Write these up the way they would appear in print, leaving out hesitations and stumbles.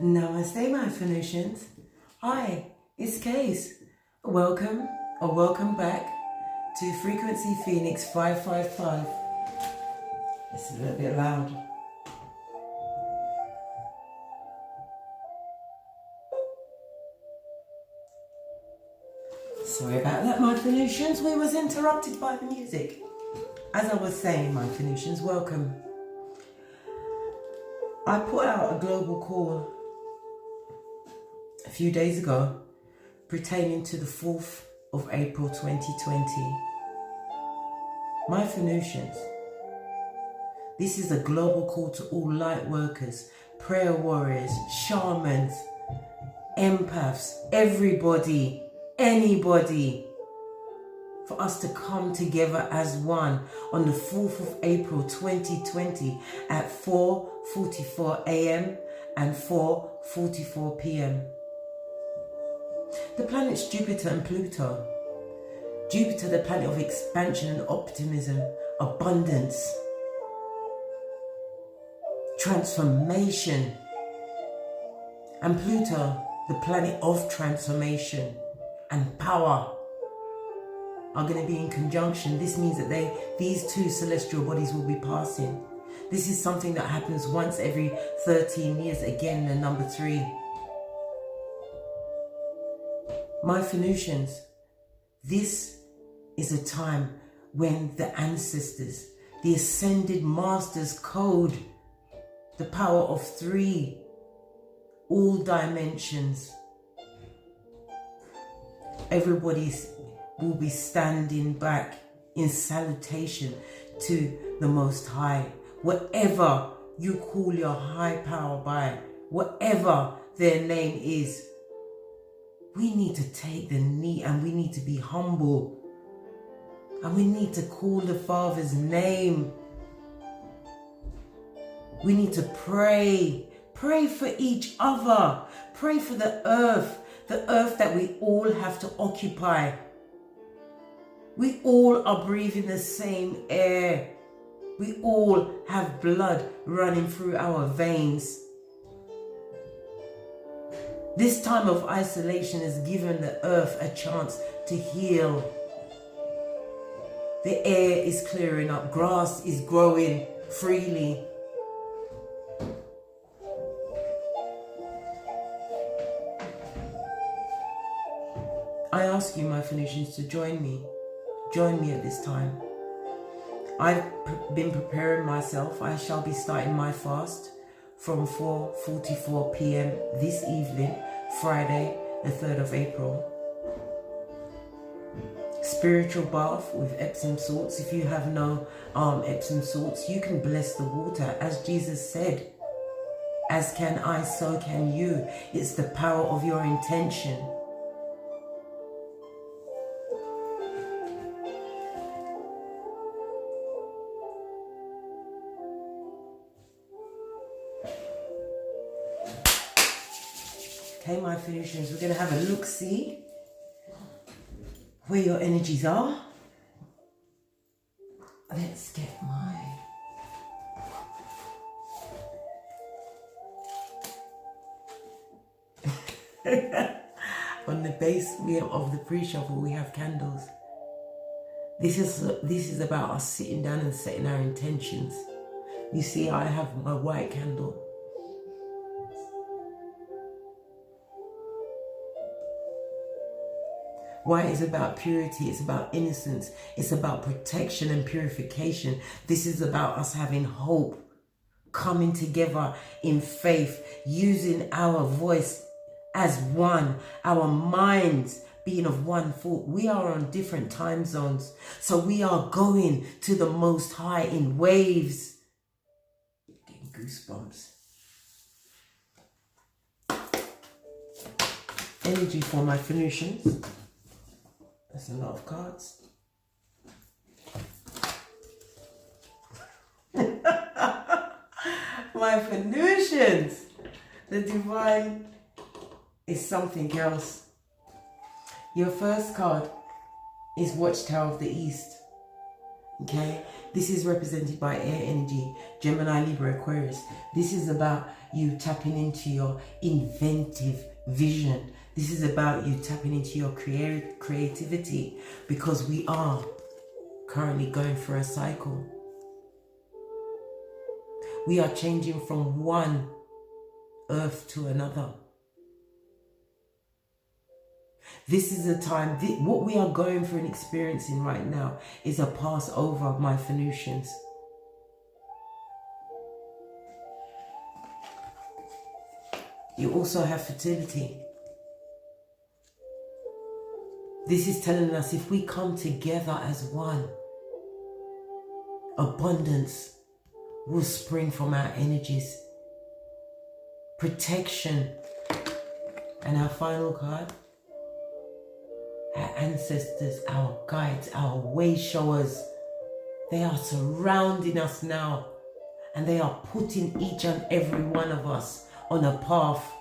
Namaste, my Phoenicians. Hi, it's Case. Welcome or welcome back to Frequency Phoenix 555. It's a little bit loud. Sorry about that, my Phoenicians. We was interrupted by the music. As I was saying, my Phoenicians, welcome. I put out a global call a few days ago pertaining to the 4th of April 2020. My Phoenicians, this is a global call to all light workers, prayer warriors, shamans, empaths, everybody, anybody, for us to come together as one on the 4th of April 2020 at 4:44 a.m. and 4:44 p.m. The planets Jupiter and Pluto. Jupiter, the planet of expansion and optimism, abundance, transformation. And Pluto, the planet of transformation and power, are going to be in conjunction. This means that these two celestial bodies will be passing. This is something that happens once every 13 years. Again, the number 3. My Phoenicians, this is a time when the ancestors, the ascended masters code, the power of 3, all dimensions. Everybody will be standing back in salutation to the Most High. Whatever you call your high power by, whatever their name is, we need to take the knee and we need to be humble. And we need to call the Father's name. We need to pray. Pray for each other. Pray for the earth that we all have to occupy. We all are breathing the same air. We all have blood running through our veins. This time of isolation has given the earth a chance to heal. The air is clearing up. Grass is growing freely. I ask you, my Phoenicians, to join me. Join me at this time. I've been preparing myself. I shall be starting my fast from 4:44 p.m. this evening, Friday, the 3rd of April. Spiritual bath with Epsom salts. If you have no Epsom salts, you can bless the water, as Jesus said. As can I, so can you. It's the power of your intention. Okay, my Phoenicians, we're going to have a look-see where your energies are. Let's get my... On the base of the pre-shuffle, we have candles. This is about us sitting down and setting our intentions. You see, I have my white candle. White is about purity, it's about innocence, it's about protection and purification. This is about us having hope, coming together in faith, using our voice as one, our minds being of one thought. We are on different time zones, so we are going to the Most High in waves. Getting goosebumps. Energy for my Phoenicians. That's a lot of cards. My Phoenicians, the divine is something else. Your first card is Watchtower of the East. Okay, This is represented by air energy, Gemini, Libra, Aquarius. This is about you tapping into your inventive vision. This is about you tapping into your creativity, because we are currently going through a cycle. We are changing from one earth to another. This is a time, what we are going through and experiencing right now is a Passover of my Phoenicians. You also have fertility. This is telling us if we come together as one, abundance will spring from our energies. Protection. And our final card, our ancestors, our guides, our way showers, they are surrounding us now, and they are putting each and every one of us on a path.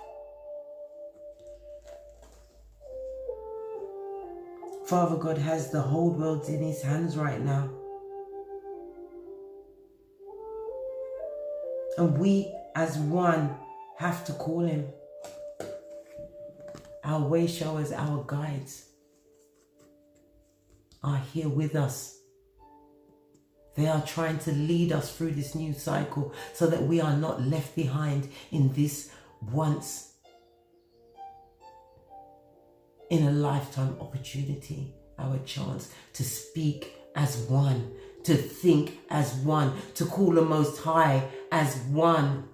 Father God has the whole world in his hands right now. And we as one have to call him. Our way showers, our guides are here with us. They are trying to lead us through this new cycle so that we are not left behind in this once in a lifetime opportunity, our chance to speak as one, to think as one, to call the Most High as one.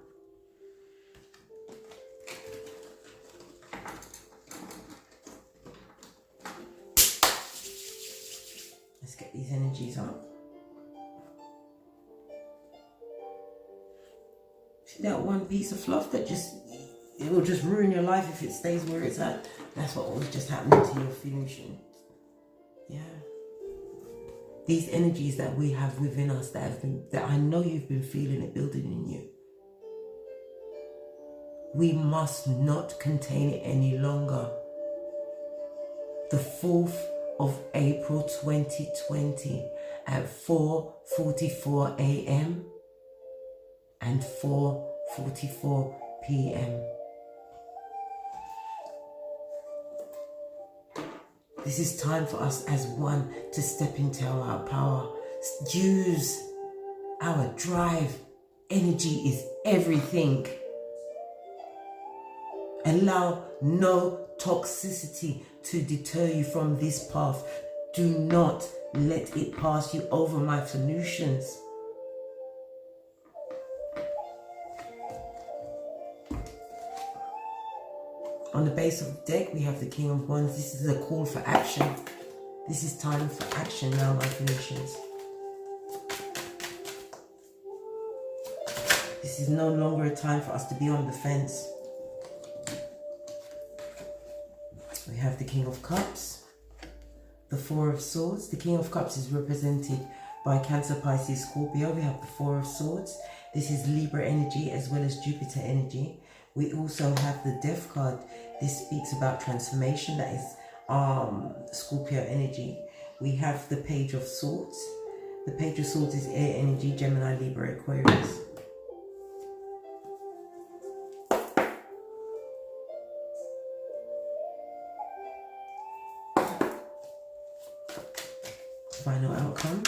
Let's get these energies up. See that one piece of fluff that it will just ruin your life if it stays where it's at? That's what was just happening to your Phoenician. Yeah. These energies that we have within us that I know you've been feeling it building in you. We must not contain it any longer. The 4th of April 2020 at 4:44 a.m. and 4:44 p.m. This is time for us as one to step into our power. Use our drive. Energy is everything. Allow no toxicity to deter you from this path. Do not let it pass you over, my Phoenicians. On the base of the deck, we have the King of Wands. This is a call for action. This is time for action now, my Phoenicians. This is no longer a time for us to be on the fence. We have the King of Cups, the Four of Swords. The King of Cups is represented by Cancer, Pisces, Scorpio. We have the Four of Swords. This is Libra energy as well as Jupiter energy. We also have the Death card. This speaks about transformation. That is Scorpio energy. We have the Page of Swords. The Page of Swords is air energy, Gemini, Libra, Aquarius. Final outcome.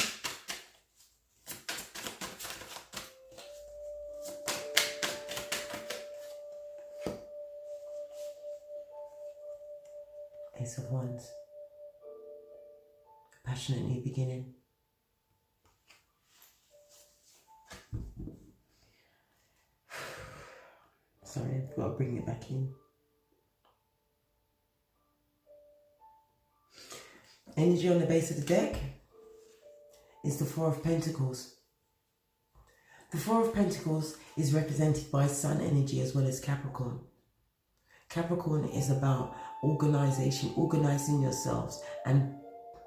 Ace of Wands. A passionate new beginning. Sorry, I've got to bring it back in. Energy on the base of the deck is the Four of Pentacles. The Four of Pentacles is represented by Sun energy as well as Capricorn. Capricorn is about organization, organizing yourselves and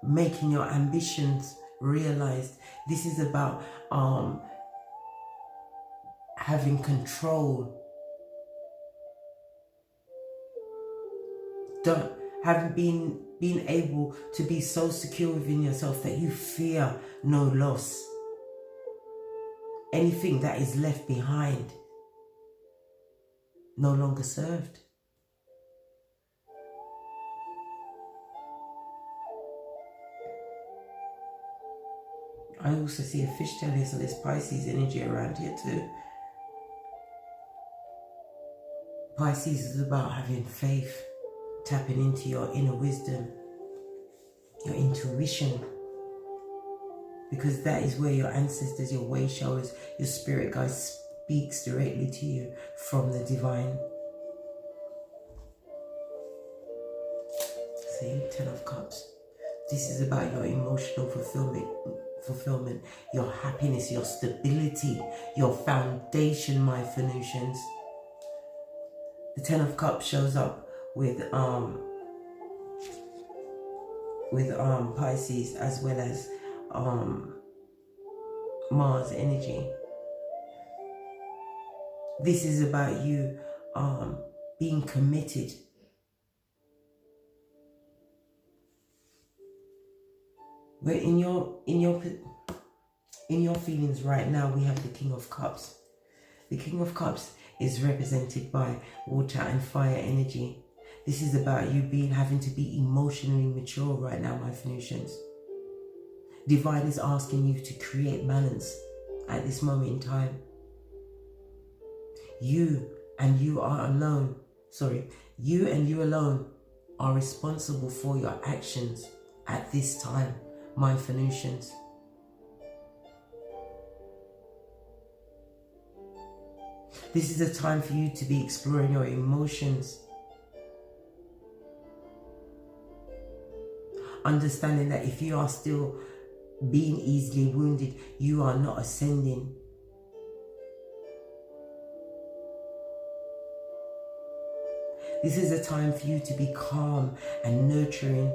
making your ambitions realized. This is about having control. Being able to be so secure within yourself that you fear no loss. anything that is left behind, no longer served. I also see a fishtail here, so there's Pisces energy around here too. Pisces is about having faith, tapping into your inner wisdom, your intuition, because that is where your ancestors, your way showers, your spirit guide speaks directly to you from the divine. See, 10 of Cups. This is about your emotional fulfillment, your happiness, your stability, your foundation, my Phoenicians. The 10 of Cups shows up with Pisces as well as Mars energy. This is about you being committed. But in your feelings right now, we have the King of Cups. The King of Cups is represented by water and fire energy. This is about you having to be emotionally mature right now, my Phoenicians. Divine is asking you to create balance at this moment in time. You and you alone are responsible for your actions at this time, my Phoenicians. This is a time for you to be exploring your emotions. Understanding that if you are still being easily wounded, you are not ascending. This is a time for you to be calm and nurturing.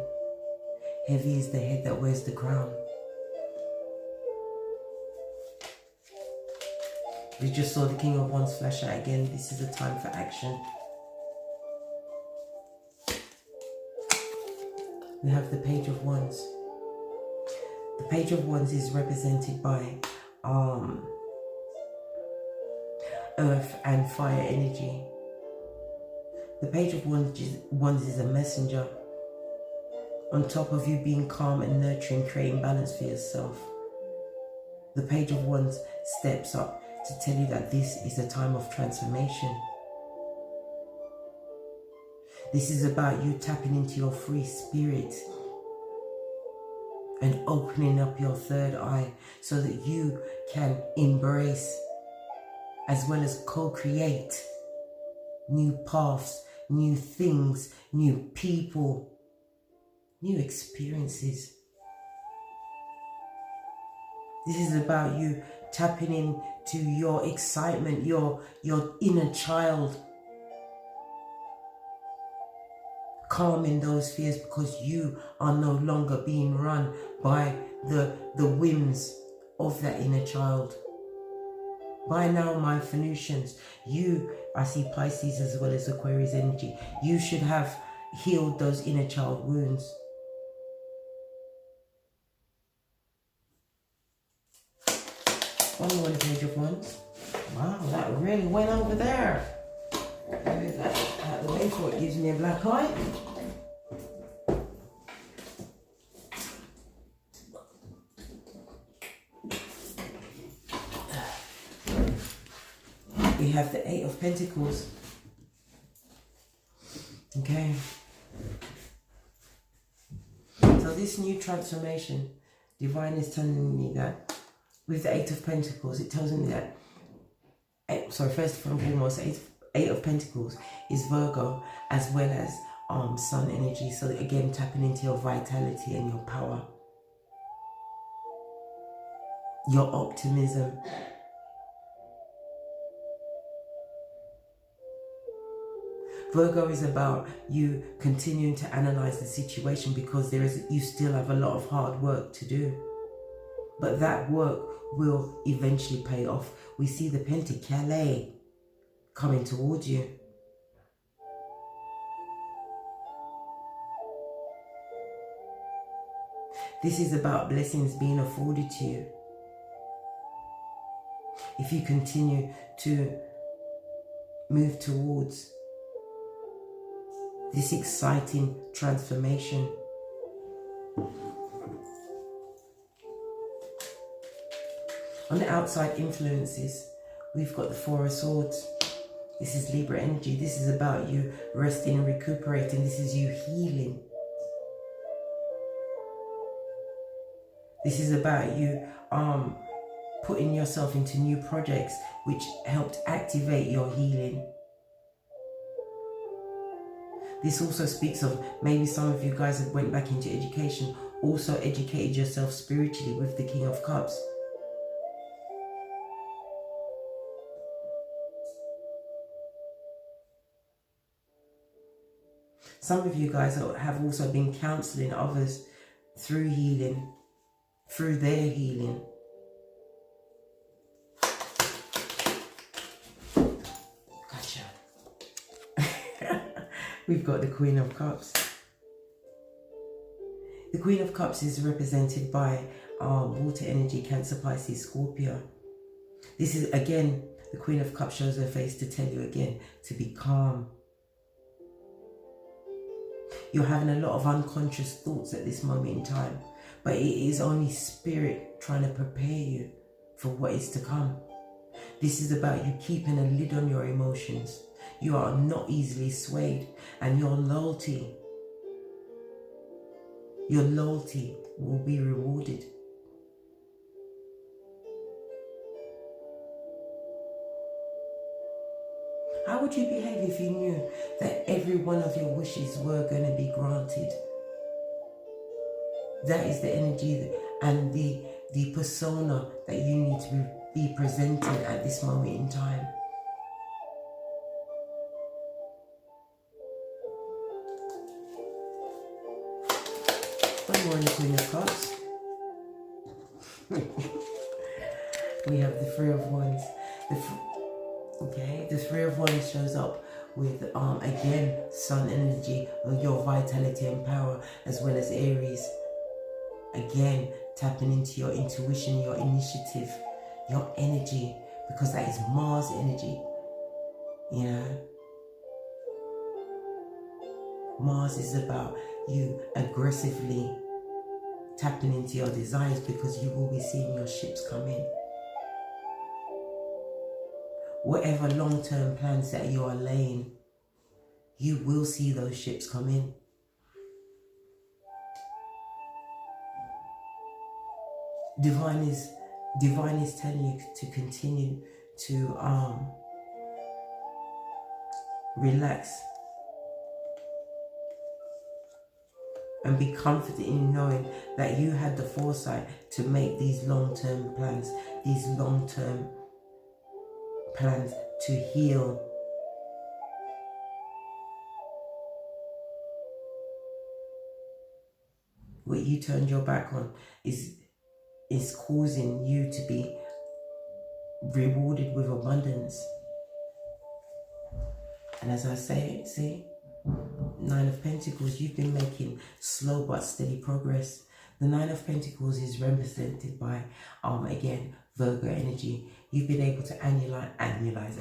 Heavy is the head that wears the crown. We just saw the King of Wands flash out again. This is a time for action. We have the Page of Wands. The Page of Wands is represented by earth and fire energy. The Page of Wands is a messenger. On top of you being calm and nurturing, creating balance for yourself, the Page of Wands steps up to tell you that this is a time of transformation. This is about you tapping into your free spirit and opening up your third eye so that you can embrace as well as co-create new paths, new things, new people, new experiences. This is about you tapping into your excitement, your inner child, calming those fears because you are no longer being run by the whims of that inner child. By now, my Phoenicians, I see Pisces as well as Aquarius energy, you should have healed those inner child wounds. One more Page of Wands. Wow, that really went over there. Move that out of the way for it gives me a black eye. We have the Eight of Pentacles. Okay. So this new transformation, Divine is telling me that with the Eight of Pentacles, it tells me that, first and foremost, Eight of Pentacles is Virgo as well as Sun energy. So again, tapping into your vitality and your power, your optimism. Virgo is about you continuing to analyze the situation because you still have a lot of hard work to do. But that work will eventually pay off. We see the Pentacles coming towards you. This is about blessings being afforded to you. if you continue to move towards this exciting transformation. On the outside influences, we've got the Four of Swords. This is Libra energy. This is about you resting and recuperating. This is you healing. This is about you putting yourself into new projects which helped activate your healing. This also speaks of maybe some of you guys have went back into education, also educated yourself spiritually with the King of Cups. Some of you guys have also been counseling others through healing, through their healing. Gotcha. We've got the Queen of Cups. The Queen of Cups is represented by water energy, Cancer, Pisces, Scorpio. This is, again, the Queen of Cups shows her face to tell you again to be calm. You're having a lot of unconscious thoughts at this moment in time, but it is only spirit trying to prepare you for what is to come. This is about you keeping a lid on your emotions. You are not easily swayed, and your loyalty will be rewarded. How would you behave if you knew that every one of your wishes were going to be granted? That is the energy and the persona that you need to be presenting at this moment in time. One more in the Queen of Cups. We have the Three of Wands. The Three of Wands shows up with, again, Sun energy, your vitality and power, as well as Aries. Again, tapping into your intuition, your initiative, your energy, because that is Mars energy. You know? Mars is about you aggressively tapping into your desires, because you will be seeing your ships come in. Whatever long-term plans that you are laying, you will see those ships come in. Divine is telling you to continue to relax and be confident in knowing that you had the foresight to make these long-term plans, to heal. What you turned your back on is causing you to be rewarded with abundance. And as I say, see, Nine of Pentacles, you've been making slow but steady progress. The Nine of Pentacles is represented by, again, Virgo energy. You've been able to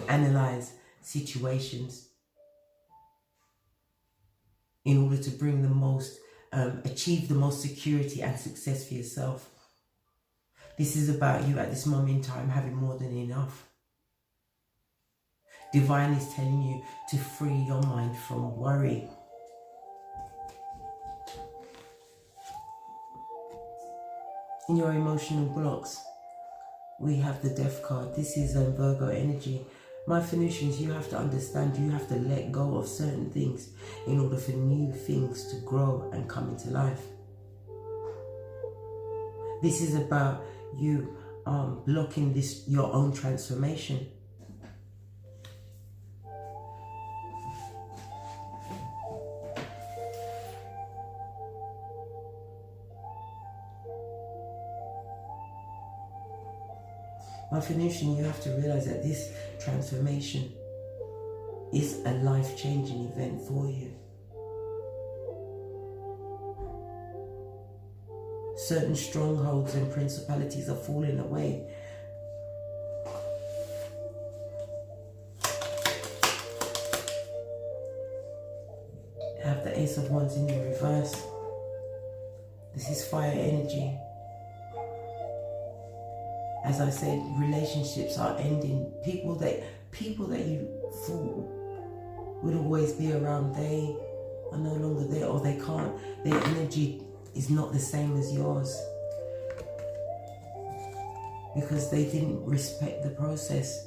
analyze situations in order to bring the most, achieve the most security and success for yourself. This is about you at this moment in time having more than enough. Divine is telling you to free your mind from worry. In your emotional blocks, we have the Death card. This is Virgo energy. My Phoenicians, you have to understand, you have to let go of certain things in order for new things to grow and come into life. This is about you blocking your own transformation. My Phoenician, you have to realize that this transformation is a life-changing event for you. Certain strongholds and principalities are falling away. have the Ace of Wands in the reverse. This is fire energy. As I said, relationships are ending. People that you thought would always be around, they are no longer there, or they can't. Their energy is not the same as yours because they didn't respect the process.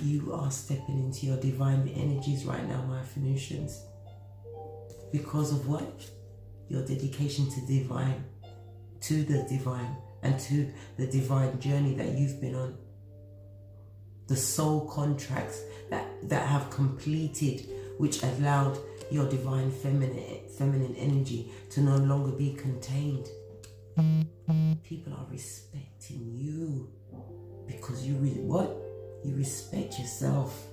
You are stepping into your divine energies right now, my Phoenicians. Because of what? Your dedication to the divine, and to the divine journey that you've been on. The soul contracts that have completed, which allowed your divine feminine energy to no longer be contained. People are respecting you because you you respect yourself.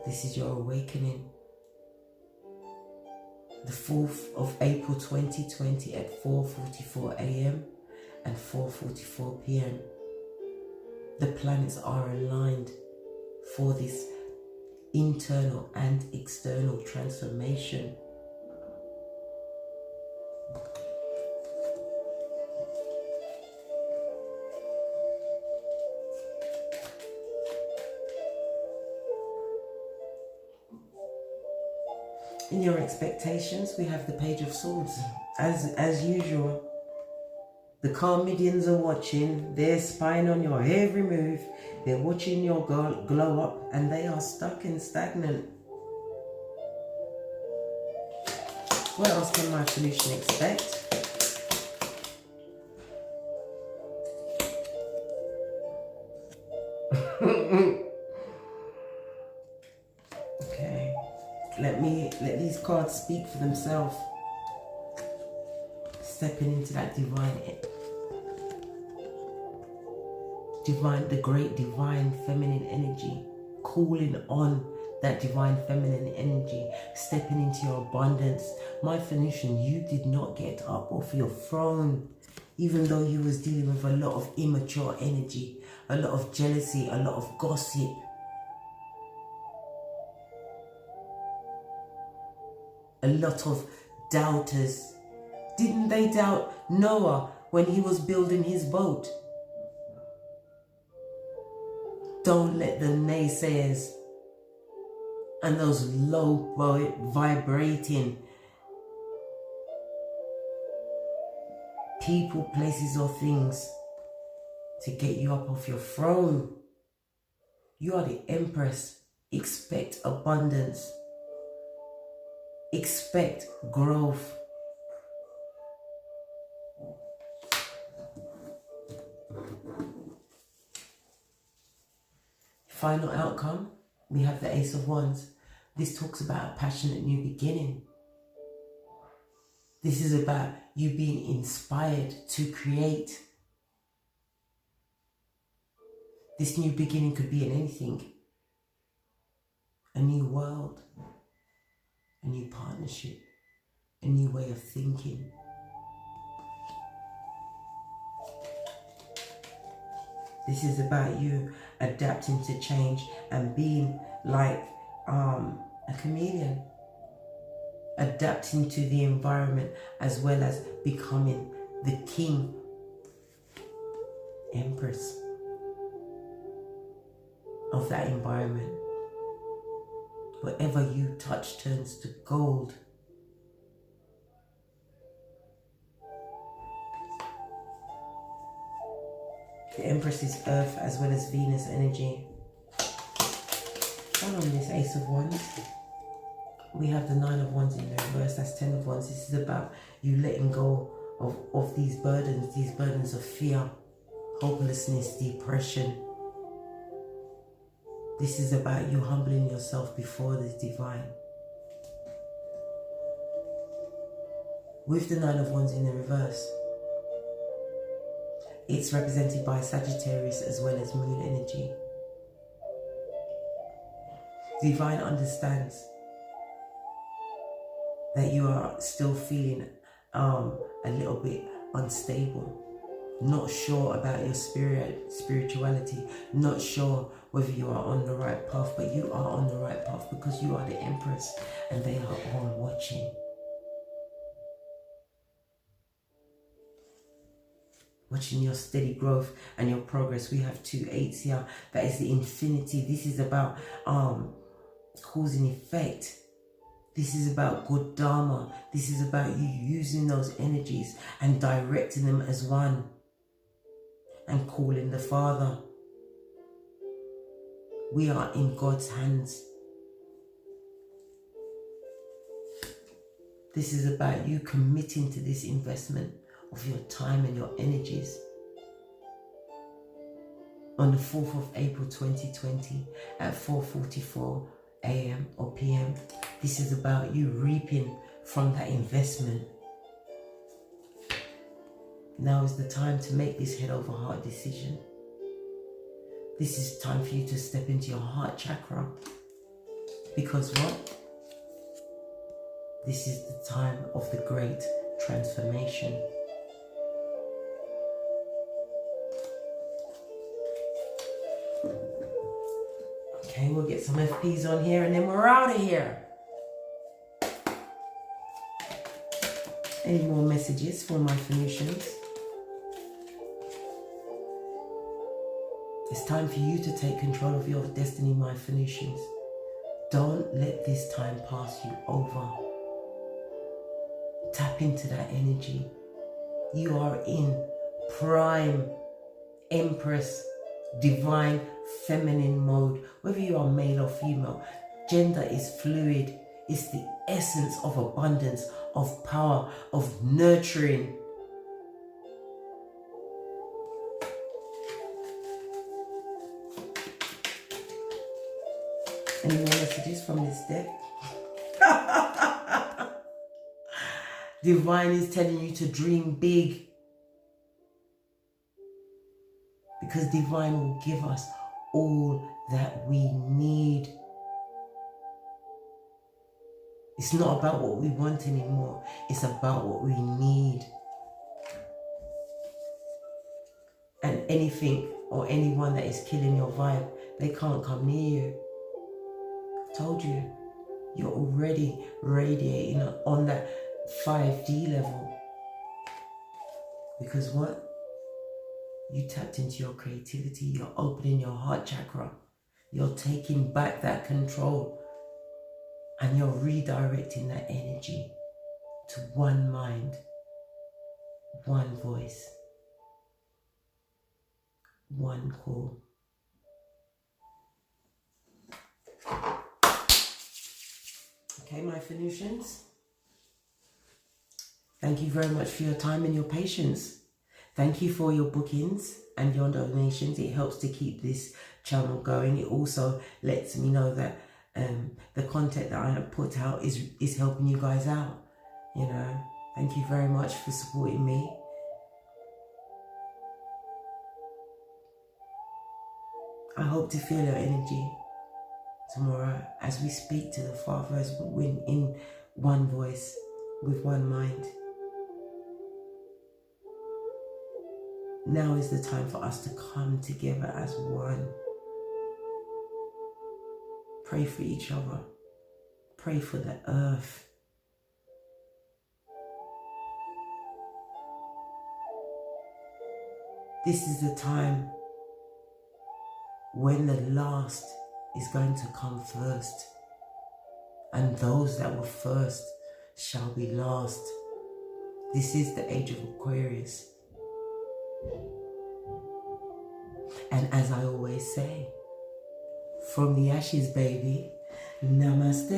This is your awakening. The 4th of April 2020 at 4:44 a.m. and 4:44 p.m. The planets are aligned for this internal and external transformation. In your expectations, we have the Page of Swords. As usual, the Karmidians are watching. They're spying on your every move. They're watching your glow up, and they are stuck and stagnant. What else can my solution expect? Okay, let these cards speak for themselves. Stepping into that the great divine feminine energy, calling on that divine feminine energy, stepping into your abundance. My Phoenician, you did not get up off your throne, even though you was dealing with a lot of immature energy, a lot of jealousy, a lot of gossip. A lot of doubters. Didn't they doubt Noah when he was building his boat? Don't let the naysayers and those low vibrating people, places or things to get you up off your throne. You are the Empress. Expect abundance. Expect growth. Final outcome, we have the Ace of Wands. This talks about a passionate new beginning. This is about you being inspired to create. This new beginning could be in anything. A new world, a new partnership, a new way of thinking. This is about you adapting to change and being like a chameleon, adapting to the environment as well as becoming the king, empress of that environment. Whatever you touch turns to gold. The Empress is Earth as well as Venus energy. And on this Ace of Wands, we have the 9 of Wands in the reverse. That's 10 of Wands. This is about you letting go of these burdens of fear, hopelessness, depression. This is about you humbling yourself before the divine. With the 9 of Wands in the reverse, it's represented by Sagittarius as well as Moon energy. Divine understands that you are still feeling a little bit unstable. not sure about your spirituality, not sure whether you are on the right path, but you are on the right path because you are the Empress and they are all watching. Watching your steady growth and your progress. We have 2 8s here. That is the infinity. This is about cause and effect. This is about good dharma. This is about you using those energies and directing them as one and calling the Father. We are in God's hands. This is about you committing to this investment of your time and your energies. On the 4th of April 2020 at 4:44 a.m. or p.m. This is about you reaping from that investment. Now is the time to make this head over heart decision. This is time for you to step into your heart chakra. Because what? This is the time of the great transformation. Okay, we'll get some FPs on here and then we're out of here. Any more messages for my Phoenicians? It's time for you to take control of your destiny, my Phoenicians. Don't let this time pass you over. Tap into that energy. You are in prime Empress, divine feminine mode. Whether you are male or female, gender is fluid. It's the essence of abundance, of power, of nurturing. Any more messages from this deck? Divine is telling you to dream big. Because Divine will give us all that we need. It's not about what we want anymore. It's about what we need. And anything or anyone that is killing your vibe, they can't come near you. Told you, you're already radiating on that 5D level. Because what? You tapped into your creativity. You're opening your heart chakra. You're taking back that control. And you're redirecting that energy to one mind, one voice, one call. Okay, my Phoenicians. Thank you very much for your time and your patience. Thank you for your bookings and your donations. It helps to keep this channel going. It also lets me know that the content that I have put out is helping you guys out. You know, thank you very much for supporting me. I hope to feel your energy tomorrow as we speak to the Father in one voice, with one mind. Now is the time for us to come together as one. Pray for each other. Pray for the earth. This is the time when the last is going to come first. And those that were first shall be last. This is the age of Aquarius. And as I always say, from the ashes, baby, namaste.